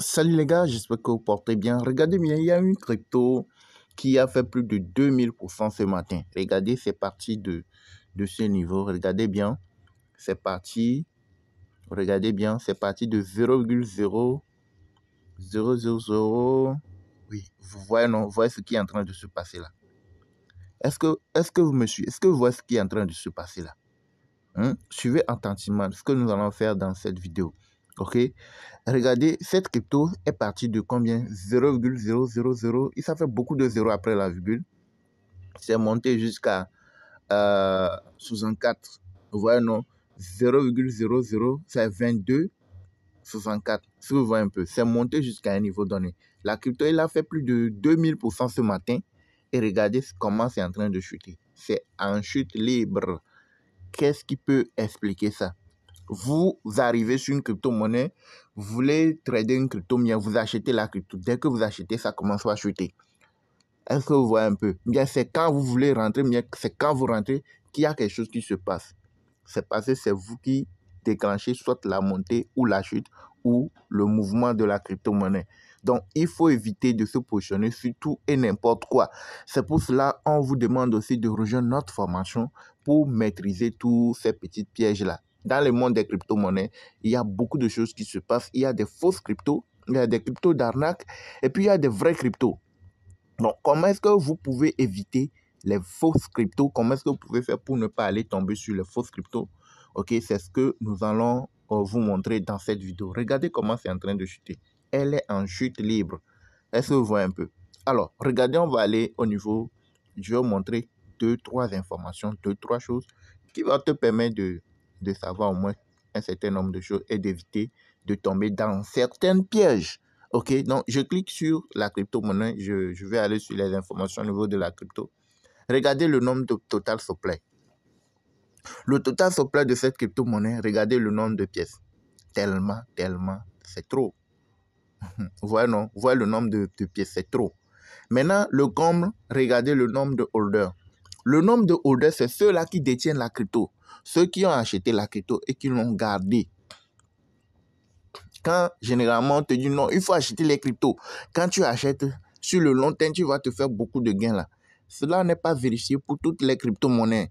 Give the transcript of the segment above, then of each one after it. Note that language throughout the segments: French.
Salut les gars, j'espère que vous portez bien. Regardez bien, il y a une crypto qui a fait plus de 2000% ce matin. Regardez, c'est parti de ce niveau. Regardez bien, c'est parti. Regardez bien, c'est parti de 0,00000. Oui, vous voyez, non, vous voyez ce qui est en train de se passer là. Est-ce que vous me suivez? Est-ce que vous voyez ce qui est en train de se passer là? Suivez attentivement ce que nous allons faire dans cette vidéo. Ok? Regardez, cette crypto est partie de combien? 0,000. Et ça fait beaucoup de zéros après la virgule. C'est monté jusqu'à 64. Vous voyez, non? 0,00, c'est 22,64. Si vous voyez un peu, c'est monté jusqu'à un niveau donné. La crypto, elle a fait plus de 2000% ce matin. Et regardez comment c'est en train de chuter. C'est en chute libre. Qu'est-ce qui peut expliquer ça? Vous arrivez sur une crypto-monnaie, vous voulez trader une crypto-monnaie, vous achetez la crypto. Dès que vous achetez, ça commence à chuter. Est-ce que vous voyez un peu? Bien, c'est quand vous voulez rentrer, bien, c'est quand vous rentrez qu'il y a quelque chose qui se passe. C'est parce que c'est vous qui déclenchez soit la montée ou la chute ou le mouvement de la crypto-monnaie. Donc, il faut éviter de se positionner sur tout et n'importe quoi. C'est pour cela qu'on vous demande aussi de rejoindre notre formation pour maîtriser tous ces petits pièges-là. Dans le monde des crypto-monnaies, il y a beaucoup de choses qui se passent. Il y a des fausses cryptos, il y a des cryptos d'arnaque et puis il y a des vrais cryptos. Donc, comment est-ce que vous pouvez éviter les fausses cryptos? Comment est-ce que vous pouvez faire pour ne pas aller tomber sur les fausses cryptos? Ok, c'est ce que nous allons vous montrer dans cette vidéo. Regardez comment c'est en train de chuter. Elle est en chute libre. Est-ce que vous voyez un peu? Alors, regardez, on va aller au niveau. Je vais vous montrer deux, trois informations, deux, trois choses qui vont te permettre de savoir au moins un certain nombre de choses et d'éviter de tomber dans certains pièges. Ok, donc je clique sur la crypto-monnaie, je vais aller sur les informations au niveau de la crypto. Regardez le nombre de total supply. Le total supply de cette crypto-monnaie, regardez le nombre de pièces. Tellement, c'est trop. Vous voyez, non? Vous voyez le nombre de pièces, c'est trop. Maintenant, le comble, regardez le nombre de holders. Le nombre de holders, c'est ceux-là qui détiennent la crypto. Ceux qui ont acheté la crypto et qui l'ont gardée. Quand généralement on te dit non, il faut acheter les cryptos. Quand tu achètes, sur le long terme, tu vas te faire beaucoup de gains là. Cela n'est pas vérifié pour toutes les crypto-monnaies.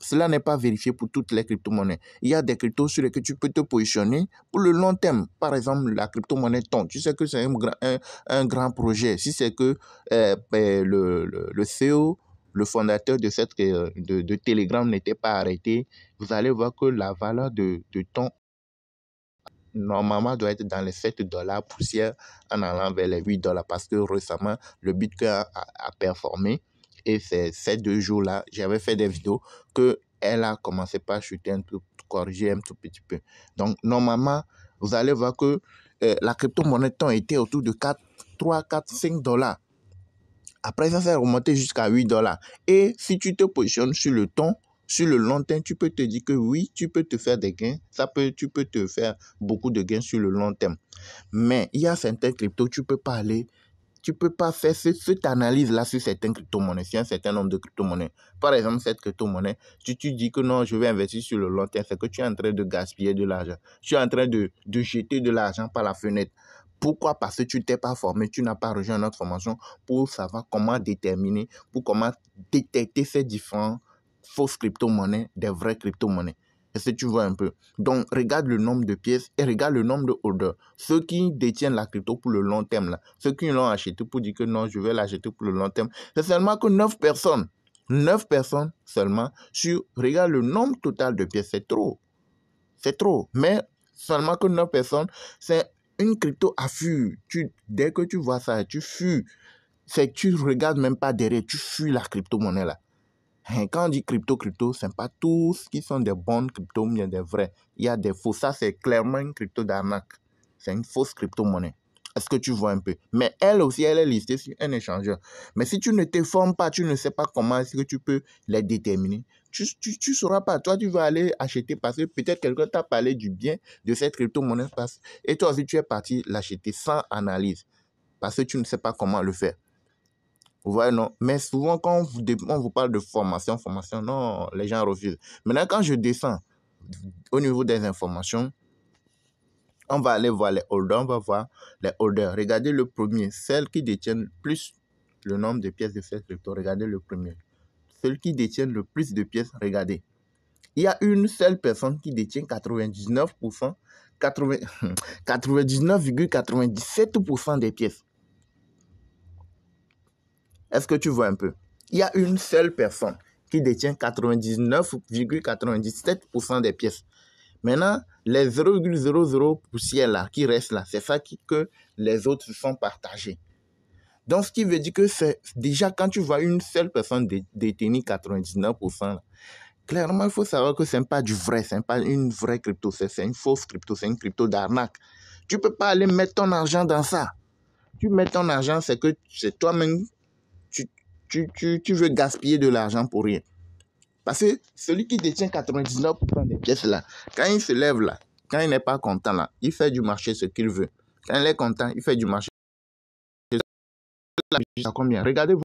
Cela n'est pas vérifié pour toutes les crypto-monnaies. Il y a des cryptos sur lesquels tu peux te positionner pour le long terme. Par exemple, la crypto-monnaie TON. Tu sais que c'est un grand projet. Si c'est que le CEO, le fondateur de, de Telegram n'était pas arrêté, vous allez voir que la valeur de TON normalement doit être dans les 7 dollars poussière en allant vers les 8 dollars parce que récemment, le Bitcoin a performé et ces 2 jours-là, j'avais fait des vidéos que elle a commencé par chuter un peu, corriger un tout petit peu. Donc, normalement, vous allez voir que la crypto-monnaie était autour de 3, 4, 5 dollars. Après ça, c'est remonté jusqu'à 8 dollars. Et si tu te positionnes sur le ton, sur le long terme, tu peux te dire que oui, tu peux te faire des gains. Tu peux te faire beaucoup de gains sur le long terme. Mais il y a certaines cryptos, tu peux pas aller, tu peux pas faire cette analyse-là sur certaines crypto-monnaies, sur un certain nombre de crypto-monnaies. Par exemple, cette crypto-monnaie, si tu dis que non, je vais investir sur le long terme, c'est que tu es en train de gaspiller de l'argent. Tu es en train de jeter de l'argent par la fenêtre. Pourquoi? Parce que tu ne t'es pas formé, tu n'as pas rejoint notre formation pour savoir comment déterminer, pour comment détecter ces différentes fausses crypto-monnaies des vraies crypto-monnaies. Est-ce que tu vois un peu? Donc, regarde le nombre de pièces et regarde le nombre de holders. Ceux qui détiennent la crypto pour le long terme, là, ceux qui l'ont acheté pour dire que non, je vais l'acheter pour le long terme, c'est seulement que 9 personnes. 9 personnes seulement regarde le nombre total de pièces, c'est trop. C'est trop. Mais seulement que 9 personnes, c'est une crypto à fuir. Dès que tu vois ça, tu fuis. C'est que tu regardes même pas derrière, tu fuis la crypto-monnaie là. Quand on dit crypto, c'est pas tous qui sont des bonnes cryptos, mais des vrais. Il y a des faux. Ça, c'est clairement une crypto d'arnaque. C'est une fausse crypto-monnaie. Est-ce que tu vois un peu? Mais elle aussi, elle est listée sur un échangeur. Mais si tu ne te formes pas, tu ne sais pas comment est-ce que tu peux les déterminer. Tu sauras pas. Toi, tu vas aller acheter parce que peut-être quelqu'un t'a parlé du bien de cette crypto-monnaie. Et toi aussi, tu es parti l'acheter sans analyse. Parce que tu ne sais pas comment le faire. Vous voyez, non? Mais souvent, quand on vous parle de formation, non, les gens refusent. Maintenant, quand je descends au niveau des informations, On va aller voir les holders, on va voir les holders. Regardez le premier, celles qui détiennent plus le nombre de pièces de cette crypto. Regardez le premier. Celles qui détiennent le plus de pièces, regardez. Il y a une seule personne qui détient 99%, 99,97% des pièces. Est-ce que tu vois un peu? Il y a une seule personne qui détient 99,97% des pièces. Maintenant, les 0,00 poussières là, qui restent là, c'est ça que les autres se sont partagés. Donc, ce qui veut dire que c'est déjà quand tu vois une seule personne détenir 99%, là, clairement, il faut savoir que ce n'est pas du vrai, ce n'est pas une vraie crypto, c'est une fausse crypto, c'est une crypto d'arnaque. Tu ne peux pas aller mettre ton argent dans ça. Tu mets ton argent, c'est que c'est toi-même, tu veux gaspiller de l'argent pour rien. Parce que celui qui détient 99% des pièces là, quand il se lève là, quand il n'est pas content là, il fait du marché ce qu'il veut. Quand il est content, il fait du marché. Combien? Regardez-vous.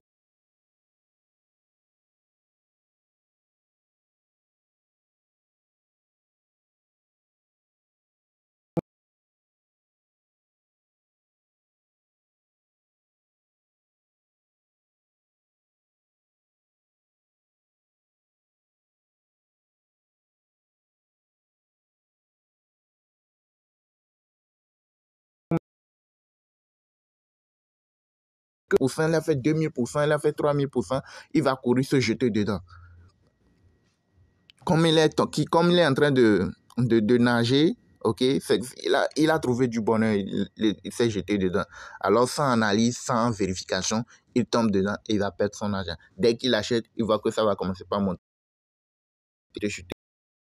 Il a fait 2000%, il a fait 3000%, il va courir se jeter dedans. Comme il est en train de nager, ok, il a trouvé du bonheur, il s'est jeté dedans. Alors, sans analyse, sans vérification, il tombe dedans et il va perdre son argent. Dès qu'il achète, il voit que ça va commencer par monter.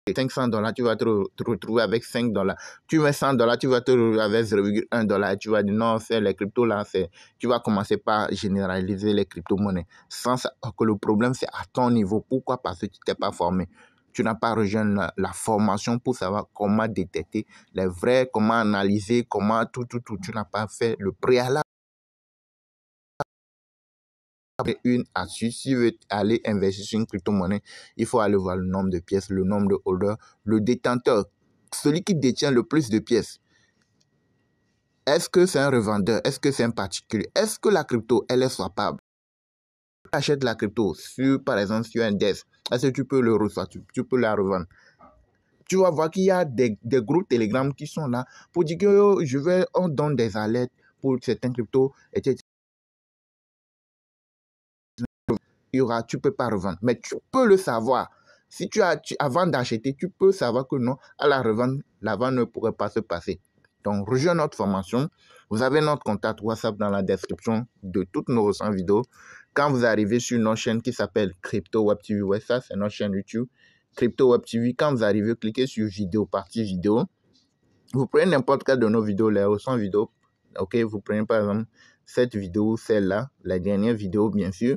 500 $, tu vas te retrouver avec 5 $. Tu mets 100 $, tu vas te retrouver avec 0,1 $. Tu vas dire non, c'est les cryptos là, tu vas commencer par généraliser les crypto-monnaies. Sans que le problème, c'est à ton niveau. Pourquoi? Parce que tu t'es pas formé. Tu n'as pas rejoint la formation pour savoir comment détecter les vrais, comment analyser, comment tout. Tu n'as pas fait le préalable. Une astuce, si tu veux aller investir sur une crypto-monnaie, il faut aller voir le nombre de pièces, le nombre de holders, le détenteur, celui qui détient le plus de pièces. Est-ce que c'est un revendeur? Est-ce que c'est un particulier? Est-ce que la crypto, elle est swappable? Tu achètes la crypto, par exemple, sur un desk. Est-ce que tu peux le recevoir? Tu peux la revendre. Tu vas voir qu'il y a des groupes Telegram qui sont là pour dire que on donne des alertes pour certains cryptos, etc. Tu ne peux pas revendre. Mais tu peux le savoir. Si avant d'acheter, tu peux savoir que non, à la revente, la vente ne pourrait pas se passer. Donc, rejoignez notre formation. Vous avez notre contact WhatsApp dans la description de toutes nos récentes vidéos. Quand vous arrivez sur notre chaîne qui s'appelle Crypto Web TV, ouais, ça c'est notre chaîne YouTube, Crypto Web TV, quand vous arrivez, cliquez sur vidéo, partie vidéo. Vous prenez n'importe quelle de nos vidéos, les récentes vidéos. Ok, vous prenez par exemple cette vidéo, celle-là, la dernière vidéo, bien sûr.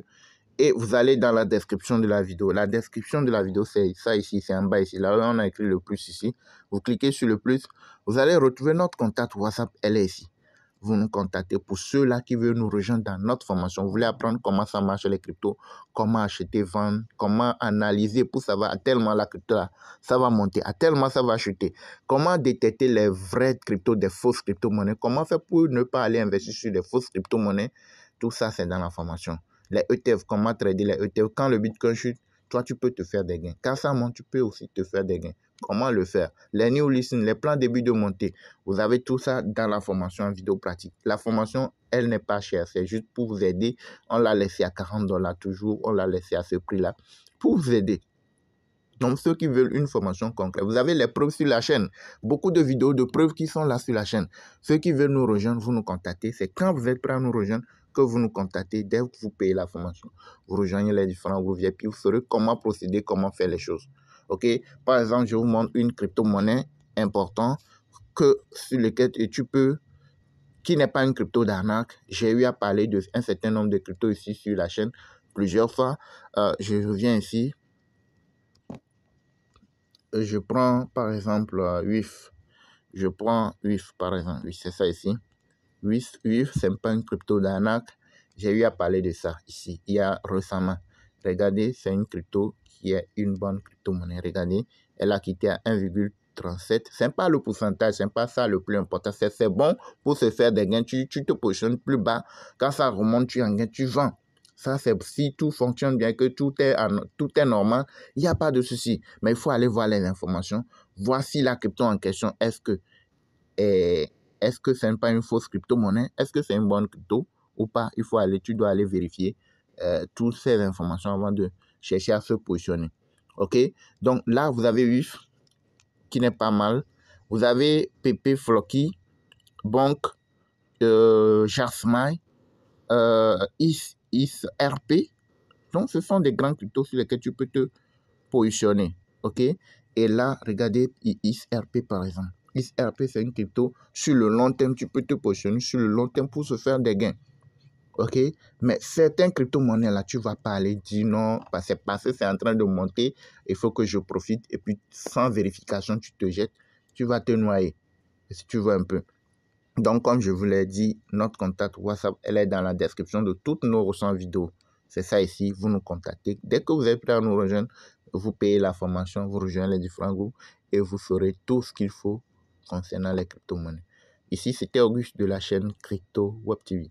Et vous allez dans la description de la vidéo. La description de la vidéo, c'est ça ici, c'est en bas ici. Là, on a écrit le plus ici. Vous cliquez sur le plus. Vous allez retrouver notre contact WhatsApp. Elle est ici. Vous nous contactez pour ceux-là qui veulent nous rejoindre dans notre formation. Vous voulez apprendre comment ça marche les cryptos, comment acheter, vendre, comment analyser pour savoir à tel moment la crypto, là, ça va monter, à tel moment ça va chuter. Comment détecter les vraies cryptos des fausses crypto-monnaies. Comment faire pour ne pas aller investir sur des fausses crypto-monnaies. Tout ça, c'est dans la formation. Les ETF, comment trader les ETF. Quand le Bitcoin chute, toi, tu peux te faire des gains. Quand ça monte, tu peux aussi te faire des gains. Comment le faire? Les new listings, les plans début de montée. Vous avez tout ça dans la formation en vidéo pratique. La formation, elle n'est pas chère. C'est juste pour vous aider. On l'a laissé à 40 $ toujours. On l'a laissé à ce prix-là pour vous aider. Donc, ceux qui veulent une formation concrète, vous avez les preuves sur la chaîne. Beaucoup de vidéos de preuves qui sont là sur la chaîne. Ceux qui veulent nous rejoindre, vous nous contactez. C'est quand vous êtes prêt à nous rejoindre que vous nous contactez dès que vous payez la formation. Vous rejoignez les différents groupes et puis vous saurez comment procéder, comment faire les choses. Ok? Par exemple, je vous montre une crypto-monnaie importante sur lequel qui n'est pas une crypto d'arnaque. J'ai eu à parler d'un certain nombre de cryptos ici sur la chaîne plusieurs fois. Je reviens ici. Je prends par exemple WIF. Je prends WIF par exemple. Oui, c'est ça ici. WIF, c'est pas une crypto d'arnaque. J'ai eu à parler de ça ici, il y a récemment. Regardez, c'est une crypto qui est une bonne crypto-monnaie. Regardez, elle a quitté à 37. Ce n'est pas le pourcentage, ce n'est pas ça le plus important. C'est bon pour se faire des gains. Tu te positionnes plus bas. Quand ça remonte, tu en gains, tu vends. Ça, c'est si tout fonctionne bien, que tout est normal, il n'y a pas de souci. Mais il faut aller voir les informations. Voici la crypto en question. Est-ce que ce n'est pas une fausse crypto-monnaie? Est-ce que c'est une bonne crypto ou pas? Tu dois aller vérifier toutes ces informations avant de chercher à se positionner. OK? Donc là, vous avez UF qui n'est pas mal. Vous avez PP Flocky, Bonk, Jarsmai, ISRP. Donc, ce sont des grands cryptos sur lesquels tu peux te positionner. OK? Et là, regardez ISRP par exemple. ISRP, c'est une crypto. Sur le long terme, tu peux te positionner sur le long terme pour se faire des gains. OK? Mais certaines crypto-monnaies là, tu ne vas pas aller dire non, parce que c'est en train de monter, il faut que je profite. Et puis, sans vérification, tu te jettes, tu vas te noyer. Si tu veux un peu. Donc, comme je vous l'ai dit, notre contact WhatsApp, elle est dans la description de toutes nos ressources vidéo. C'est ça ici, vous nous contactez. Dès que vous êtes prêt à nous rejoindre, vous payez la formation, vous rejoignez les différents groupes et vous ferez tout ce qu'il faut concernant les crypto-monnaies. Ici, c'était Auguste de la chaîne Crypto Web TV.